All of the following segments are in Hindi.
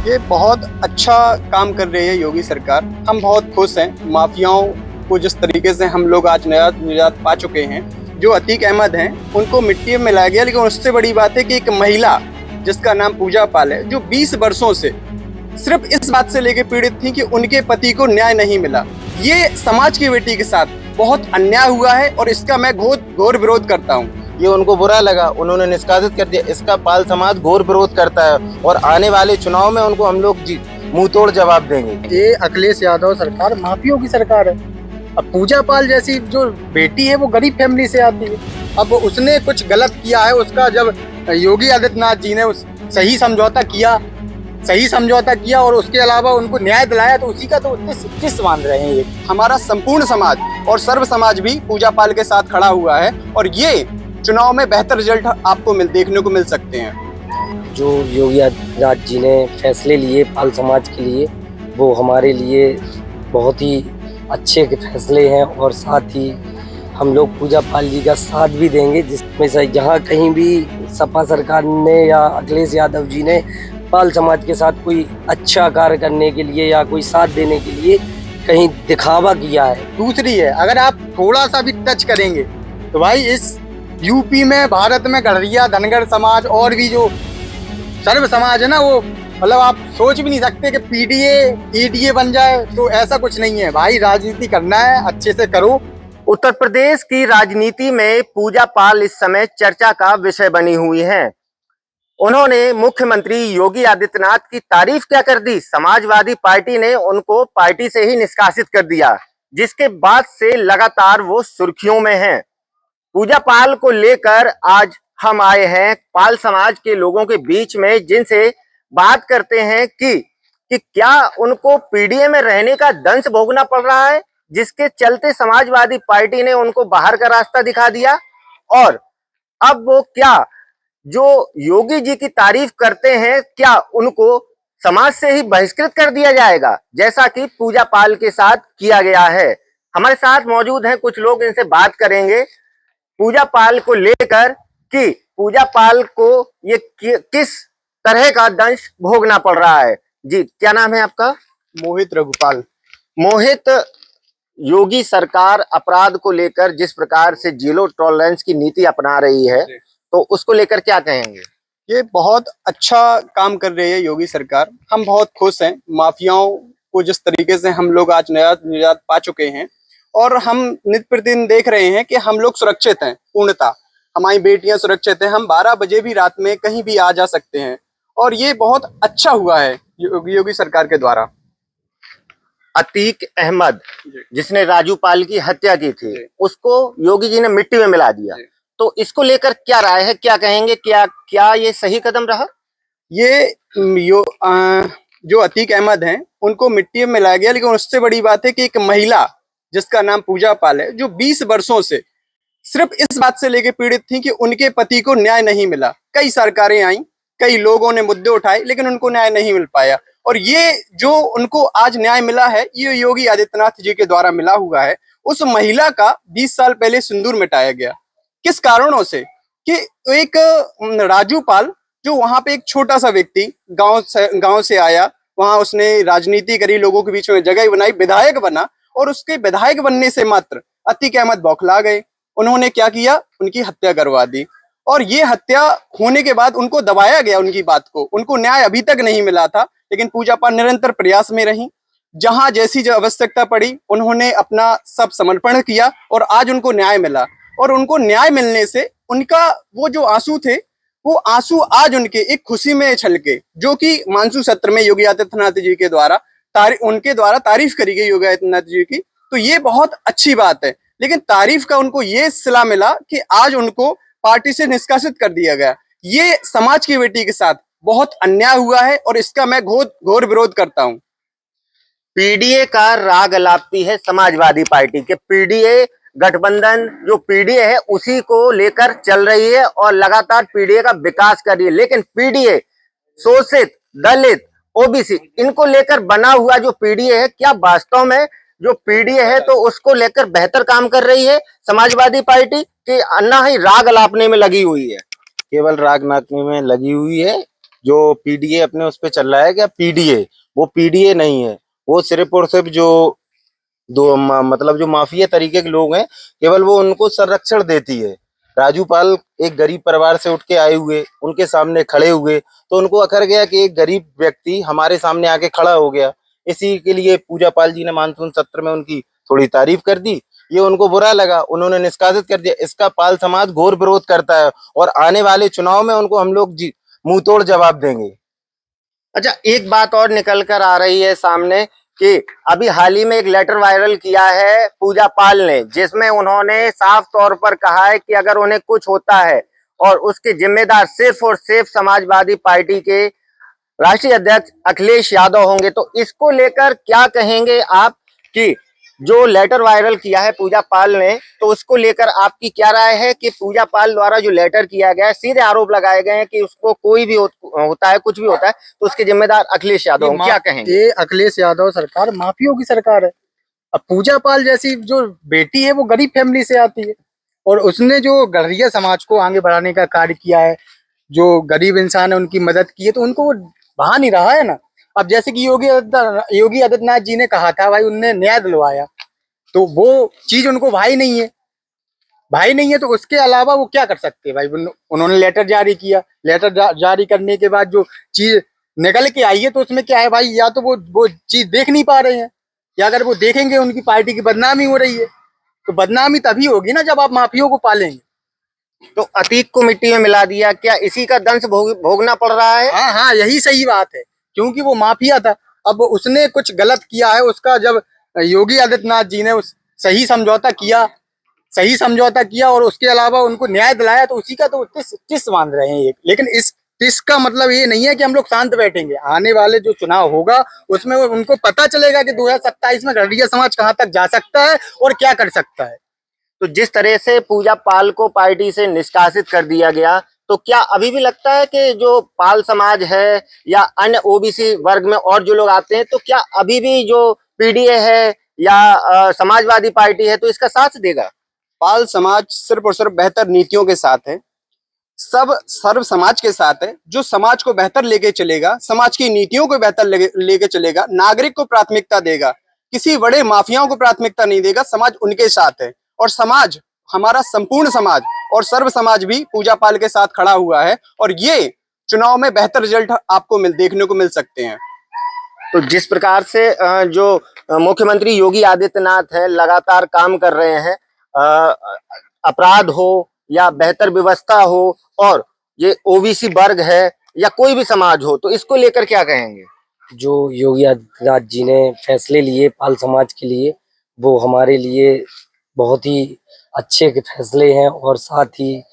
ये बहुत अच्छा काम कर रही है योगी सरकार। हम बहुत खुश हैं। माफियाओं को जिस तरीके से हम लोग आज निजात पा चुके हैं, जो अतीक अहमद हैं उनको मिट्टी में मिलाया गया। लेकिन उससे बड़ी बात है कि एक महिला जिसका नाम पूजा पाल है, जो 20 वर्षों से सिर्फ इस बात से लेके पीड़ित थी कि उनके पति को न्याय नहीं मिला। ये समाज की बेटी के साथ बहुत अन्याय हुआ है और इसका मैं घोर विरोध करता हूँ। ये उनको बुरा लगा, उन्होंने निष्कासित कर दिया। इसका पाल समाज घोर विरोध करता है और आने वाले चुनाव में उनको हम लोग मुंह तोड़ जवाब देंगे। ये अखिलेश यादव सरकार माफियों की सरकार है। अब पूजा पाल जैसी जो बेटी है वो गरीब फैमिली से आती है। अब उसने कुछ गलत किया है, उसका जब योगी आदित्यनाथ जी ने सही समझौता किया और उसके अलावा उनको न्याय दिलाया, तो उसी का तो किस मान रहे हैं। ये हमारा संपूर्ण समाज और सर्व समाज भी पूजा पाल के साथ खड़ा हुआ है और ये चुनाव में बेहतर रिजल्ट आपको देखने को मिल सकते हैं। जो योगी आदित्यनाथ जी ने फैसले लिए पाल समाज के लिए, वो हमारे लिए बहुत ही अच्छे फैसले हैं और साथ ही हम लोग पूजा पाल जी का साथ भी देंगे, जिसमें से जहाँ कहीं भी सपा सरकार ने या अखिलेश यादव जी ने पाल समाज के साथ कोई अच्छा कार्य करने के लिए या कोई साथ देने के लिए कहीं दिखावा किया है। दूसरी है, अगर आप थोड़ा सा भी टच करेंगे तो भाई इस यूपी में, भारत में गढ़िया धनगर समाज और भी जो सर्व समाज है ना, वो मतलब आप सोच भी नहीं सकते कि पीडीए ईडीए बन जाए। तो ऐसा कुछ नहीं है भाई, राजनीति करना है अच्छे से करो। उत्तर प्रदेश की राजनीति में पूजा पाल इस समय चर्चा का विषय बनी हुई हैं। उन्होंने मुख्यमंत्री योगी आदित्यनाथ की तारीफ क्या कर दी। समाजवादी पार्टी ने उनको पार्टी से ही निष्कासित कर दिया, जिसके बाद से लगातार वो सुर्खियों में हैं। पूजा पाल को लेकर आज हम आए हैं पाल समाज के लोगों के बीच में, जिनसे बात करते हैं कि क्या उनको पीडीए में रहने का दंश भोगना पड़ रहा है, जिसके चलते समाजवादी पार्टी ने उनको बाहर का रास्ता दिखा दिया, और अब वो क्या जो योगी जी की तारीफ करते हैं, क्या उनको समाज से ही बहिष्कृत कर दिया जाएगा, जैसा कि पूजा पाल के साथ किया गया है। हमारे साथ मौजूद हैं कुछ लोग, इनसे बात करेंगे पूजा पाल को लेकर कि पूजा पाल को ये किस तरह का दंश भोगना पड़ रहा है। जी, क्या नाम है आपका? मोहित रघुपाल। मोहित, योगी सरकार अपराध को लेकर जिस प्रकार से जीरो टॉलरेंस की नीति अपना रही है, तो उसको लेकर क्या कहेंगे? ये बहुत अच्छा काम कर रही है योगी सरकार। हम बहुत खुश हैं। माफियाओं को जिस तरीके से हम लोग आज निजात पा चुके हैं और हम नित्य प्रतिदिन देख रहे हैं कि हम लोग सुरक्षित हैं। पूर्णतः हमारी बेटियां सुरक्षित हैं। हम 12 बजे भी रात में कहीं भी आ जा सकते हैं और ये बहुत अच्छा हुआ है योगी सरकार के द्वारा। अतीक अहमद, जिसने राजू पाल की हत्या की थी, उसको योगी जी ने मिट्टी में मिला दिया, तो इसको लेकर क्या राय है, क्या कहेंगे? क्या ये सही कदम रहा? ये जो अतीक अहमद हैं उनको मिट्टी में मिलाया गया। लेकिन उससे बड़ी बात है कि एक महिला जिसका नाम पूजा पाल है, जो 20 वर्षों से सिर्फ इस बात से लेके पीड़ित थी कि उनके पति को न्याय नहीं मिला। कई सरकारें आई, कई लोगों ने मुद्दे उठाए, लेकिन उनको न्याय नहीं मिल पाया। और ये जो उनको आज न्याय मिला है, ये योगी आदित्यनाथ जी के द्वारा मिला हुआ है। उस महिला का 20 साल पहले सिंदूर मिटाया गया। किस कारणों से? कि एक राजू पाल, जो वहां पे एक छोटा सा व्यक्ति गांव से आया, वहां उसने राजनीति करी, लोगों के बीच में जगह बनाई, विधायक बना, और उसके विधायक बनने से मात्र अतीक अहमद बौखला गए। उन्होंने क्या किया? उनकी हत्या करवा दी। और ये हत्या होने के बाद उनको दबाया गया, उनकी बात को। उनको न्याय अभी तक नहीं मिला था, लेकिन पूजा पाल निरंतर प्रयास में रही। जहां जैसी जो आवश्यकता पड़ी, उन्होंने अपना सब समर्पण किया और आज उनको न्याय मिला। और उनको न्याय मिलने से उनका वो जो आंसू थे, वो आंसू आज उनके एक खुशी में छलके, जो कि मानसून सत्र में योगी आदित्यनाथ जी के द्वारा उनके द्वारा तारीफ करी गई योगी आदित्यनाथ जी की। तो ये बहुत अच्छी बात है। लेकिन तारीफ का उनको ये सिला मिला कि आज उनको पार्टी से निष्कासित कर दिया गया। ये समाज की बेटी के साथ बहुत अन्याय हुआ है और इसका मैं घोर विरोध करता हूँ। पीडीए का राग अलापती है समाजवादी पार्टी के। पीडीए गठबंधन जो पीडीए है उसी को लेकर चल रही है और लगातार पीडीए का विकास कर रही है। लेकिन पीडीए शोषित, दलित, ओबीसी, इनको लेकर बना हुआ जो पीडीए है, क्या वास्तव में जो पीडीए है तो उसको लेकर बेहतर काम कर रही है समाजवादी पार्टी, कि अन्ना ही राग अलापने में लगी हुई है? केवल राग नाचने में लगी हुई है। जो पीडीए अपने उस पे चल रहा है क्या पीडीए, वो पीडीए नहीं है। वो सिर्फ और सिर्फ जो मतलब जो माफिया तरीके के लोग हैं, केवल वो उनको संरक्षण देती है। राजू पाल एक गरीब परिवार से उठ के आए हुए, उनके सामने खड़े हुए, तो उनको अखर गया कि एक गरीब व्यक्ति हमारे सामने आके खड़ा हो गया। इसी के लिए पूजा पाल जी ने मानसून सत्र में उनकी थोड़ी तारीफ कर दी। ये उनको बुरा लगा, उन्होंने निष्कासित कर दिया। इसका पाल समाज घोर विरोध करता है और आने वाले चुनाव में उनको हम लोग मुंह तोड़ जवाब देंगे। अच्छा, एक बात और निकल कर आ रही है सामने कि अभी हाल ही में एक लेटर वायरल किया है पूजा पाल ने, जिसमें उन्होंने साफ तौर पर कहा है कि अगर उन्हें कुछ होता है और उसके जिम्मेदार सिर्फ और सिर्फ समाजवादी पार्टी के राष्ट्रीय अध्यक्ष अखिलेश यादव होंगे। तो इसको लेकर क्या कहेंगे आप कि जो लेटर वायरल किया है पूजा पाल ने, तो उसको लेकर आपकी क्या राय है कि पूजा पाल द्वारा जो लेटर किया गया है, सीधे आरोप लगाए गए हैं कि उसको कोई भी होता है, कुछ भी होता है तो उसके जिम्मेदार अखिलेश यादव होंगे, क्या कहेंगे? ये अखिलेश यादव सरकार माफियों की सरकार है। अब पूजा पाल जैसी जो बेटी है वो गरीब फैमिली से आती है और उसने जो गढ़िया समाज को आगे बढ़ाने का कार्य किया है, जो गरीब इंसान है उनकी मदद की है, तो उनको वो भा नहीं रहा है ना। अब जैसे कि योगी आदित्यनाथ जी ने कहा था भाई उनने न्याय दिलवाया, तो वो चीज उनको भाई नहीं है तो उसके अलावा वो क्या कर सकते हैं भाई। उन्होंने लेटर जारी किया, लेटर जारी करने के बाद जो चीज निकल के आई है तो उसमें क्या है भाई, या तो वो चीज देख नहीं पा रहे हैं, या अगर वो देखेंगे उनकी पार्टी की बदनामी हो रही है। तो बदनामी तभी होगी ना जब आप माफियों को पालेंगे। तो अतीक को मिट्टी में मिला दिया, क्या इसी का दंश भोगना पड़ रहा है? हाँ हाँ, यही सही बात है, क्योंकि वो माफिया था। अब उसने कुछ गलत किया है, उसका जब योगी आदित्यनाथ जी ने उस सही समझौता किया और उसके अलावा उनको न्याय दिलाया, तो उसी का तो टिस बांध रहे हैं। लेकिन इस टिस का मतलब ये नहीं है कि हम लोग शांत बैठेंगे। आने वाले जो चुनाव होगा उसमें उनको पता चलेगा कि 2027 में गढ़िया समाज कहाँ तक जा सकता है और क्या कर सकता है। तो जिस तरह से पूजा पाल को पार्टी से निष्कासित कर दिया गया, तो क्या अभी भी लगता है कि जो पाल समाज है या अन्य ओबीसी वर्ग में और जो लोग आते हैं, तो क्या अभी भी जो पीडीए है या समाजवादी पार्टी है तो इसका साथ देगा? पाल समाज सिर्फ और सिर्फ बेहतर नीतियों के साथ है, सब सर्व समाज के साथ है, जो समाज को बेहतर लेके चलेगा, समाज की नीतियों को बेहतर लेके चलेगा, नागरिक को प्राथमिकता देगा, किसी बड़े माफियाओं को प्राथमिकता नहीं देगा। समाज उनके साथ है और समाज हमारा संपूर्ण समाज और सर्व समाज भी पूजा पाल के साथ खड़ा हुआ है और ये चुनाव में बेहतर रिजल्ट आपको देखने को मिल सकते हैं। तो जिस प्रकार से जो मुख्यमंत्री योगी आदित्यनाथ है लगातार काम कर रहे हैं, अपराध हो या बेहतर व्यवस्था हो और ये ओबीसी वर्ग है या कोई भी समाज हो, तो इसको लेकर क्या कहेंगे? जो योगी आदित्यनाथ जी ने फैसले लिए पाल समाज के लिए, वो हमारे लिए बहुत ही अच्छे के फैसले हैं और साथ ही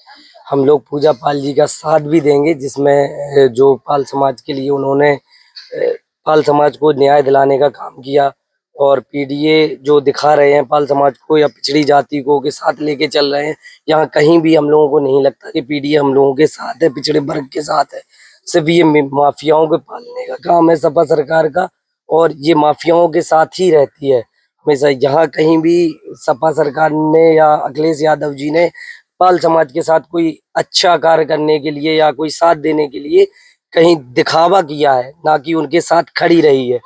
हम लोग पूजा पाल जी का साथ भी देंगे, जिसमें जो पाल समाज के लिए उन्होंने पाल समाज को न्याय दिलाने का काम किया और पीडीए जो दिखा रहे हैं पाल समाज को या पिछड़ी जाति को के साथ लेके चल रहे हैं, यहाँ कहीं भी हम लोगों को नहीं लगता कि पीडीए हम लोगों के साथ है, पिछड़े वर्ग के साथ है। सिर्फ ये माफियाओं को पालने का काम है सपा सरकार का और ये माफियाओं के साथ ही रहती है हमेशा। यहाँ कहीं भी सपा सरकार ने या अखिलेश यादव जी ने पाल समाज के साथ कोई अच्छा कार्य करने के लिए या कोई साथ देने के लिए कहीं दिखावा किया है, ना कि उनके साथ खड़ी रही है।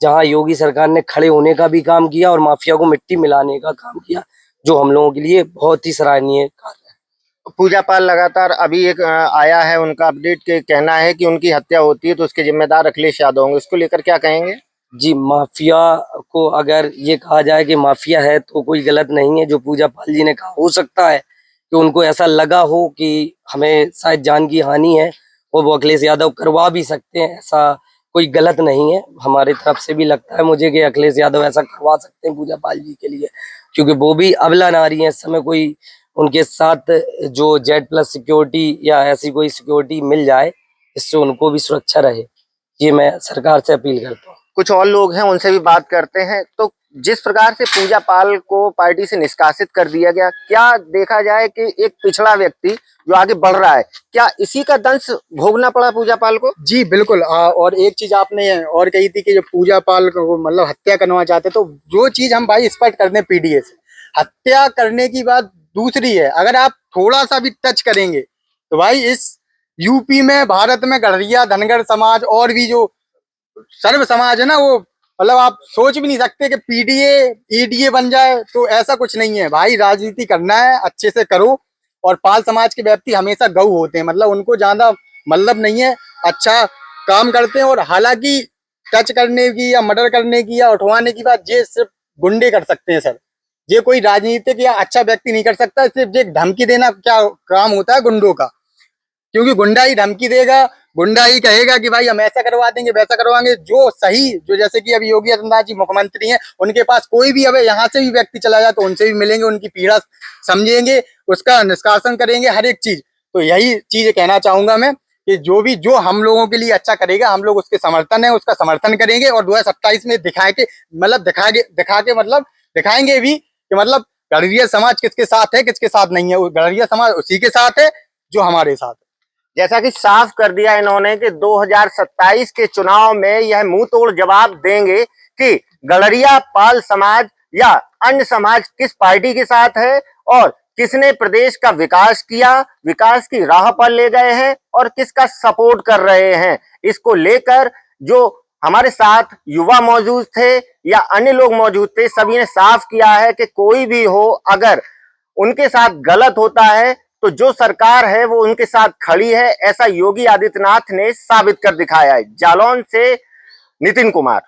जहाँ योगी सरकार ने खड़े होने का भी काम किया और माफिया को मिट्टी मिलाने का काम किया, जो हम लोगों के लिए बहुत ही सराहनीय कार्य है। पूजा पाल लगातार अभी एक आया है उनका अपडेट के कहना है कि उनकी हत्या होती है तो उसके जिम्मेदार अखिलेश यादव होंगे, इसको लेकर क्या कहेंगे? जी, माफिया को अगर ये कहा जाए कि माफिया है तो कोई गलत नहीं है। जो पूजा पाल जी ने कहा, हो सकता है कि उनको ऐसा लगा हो कि हमें शायद जान की हानि है और वो अखिलेश यादव करवा भी सकते हैं, ऐसा कोई गलत नहीं है। हमारी तरफ से भी लगता है मुझे कि अखिलेश यादव ऐसा करवा सकते हैं पूजा पाल जी के लिए, क्योंकि वो भी अबला नारी है। इस समय कोई उनके साथ जो Z+ सिक्योरिटी या ऐसी कोई सिक्योरिटी मिल जाए, इससे उनको भी सुरक्षा रहे, ये मैं सरकार से अपील करता हूँ। कुछ और लोग हैं, उनसे भी बात करते हैं। तो जिस प्रकार से पूजा पाल को पार्टी से निष्कासित कर दिया गया, क्या देखा जाए कि एक पिछड़ा व्यक्ति जो आगे बढ़ रहा है, क्या इसी का दंश भोगना पड़ा पूजा पाल को? जी बिल्कुल। और एक चीज आपने और कही थी कि जो पूजा पाल को मतलब हत्या करना चाहते, तो जो चीज हम भाई स्पष्ट कर दें, पीडीए से हत्या करने की बात दूसरी है। अगर आप थोड़ा सा भी टच करेंगे तो भाई इस यूपी में, भारत में गड़रिया धनगर समाज और भी जो सर्व समाज है ना, वो मतलब आप सोच भी नहीं सकते कि पीडीए ईडीए बन जाए। तो ऐसा कुछ नहीं है भाई, राजनीति करना है अच्छे से करो। और पाल समाज के व्यक्ति हमेशा गऊ होते हैं, मतलब उनको ज्यादा मतलब नहीं है, अच्छा काम करते हैं। और हालांकि टच करने की या मर्डर करने की या उठवाने की बात ये सिर्फ गुंडे कर सकते हैं सर। ये कोई राजनीतिक या अच्छा व्यक्ति नहीं कर सकता। सिर्फ एक धमकी देना क्या काम होता है गुंडों का, क्योंकि गुंडा ही धमकी देगा, गुंडा ही कहेगा कि भाई हम ऐसा करवा देंगे वैसा करवाएंगे। जो सही, जो जैसे कि अभी योगी आदित्यनाथ जी मुख्यमंत्री हैं, उनके पास कोई भी अब यहाँ से भी व्यक्ति चला जाए तो उनसे भी मिलेंगे, उनकी पीड़ा समझेंगे, उसका निष्कासन करेंगे, हर एक चीज। तो यही चीज कहना चाहूंगा मैं कि जो हम लोगों के लिए अच्छा करेगा, हम लोग उसके समर्थन है, उसका समर्थन करेंगे। और 2027 में दिखाएंगे भी कि मतलब गड़रिया समाज किसके साथ है, किसके साथ नहीं है। गड़रिया समाज उसी के साथ है जो हमारे साथ है। जैसा कि साफ कर दिया इन्होंने कि 2027 के चुनाव में यह मुंह तोड़ जवाब देंगे कि गड़रिया पाल समाज या अन्य समाज किस पार्टी के साथ है और किसने प्रदेश का विकास किया, विकास की राह पर ले गए हैं और किसका सपोर्ट कर रहे हैं। इसको लेकर जो हमारे साथ युवा मौजूद थे या अन्य लोग मौजूद थे, सभी ने साफ किया है कि कोई भी हो, अगर उनके साथ गलत होता है तो जो सरकार है वो उनके साथ खड़ी है, ऐसा योगी आदित्यनाथ ने साबित कर दिखाया है। जालौन से नितिन कुमार।